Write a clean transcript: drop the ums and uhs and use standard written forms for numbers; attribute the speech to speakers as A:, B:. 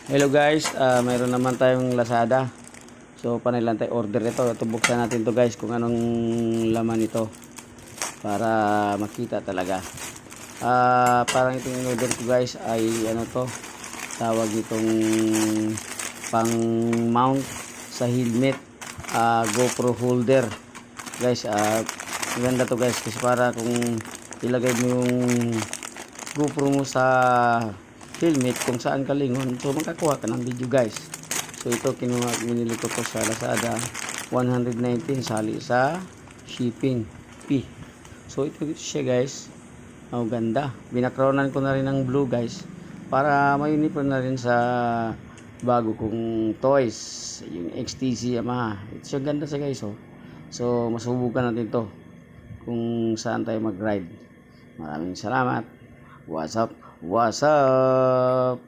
A: Hello guys, mayroon naman tayong Lazada. So panay lang tayo order ito. Ito buksan natin to guys kung anong laman ito para makita talaga. Parang itong order ko guys ay ano to, tawag nitong pang mount sa helmet, GoPro holder. Guys, maganda to guys kasi para kung ilagay mo yung GoPro mo sa helmet kung saan ka lingon, so makakuha ka ng video guys. So ito binili ko to sa Lazada, 119 sali sa shipping fee. So ito siya guys, ganda. Binakronan ko na rin ng blue guys para may uniform na rin sa bago kong toys, yung XTC Yamaha. Ito siya, ganda siya guys. So masubukan natin to kung saan tayo mag ride. Maraming salamat. What's up? What's up?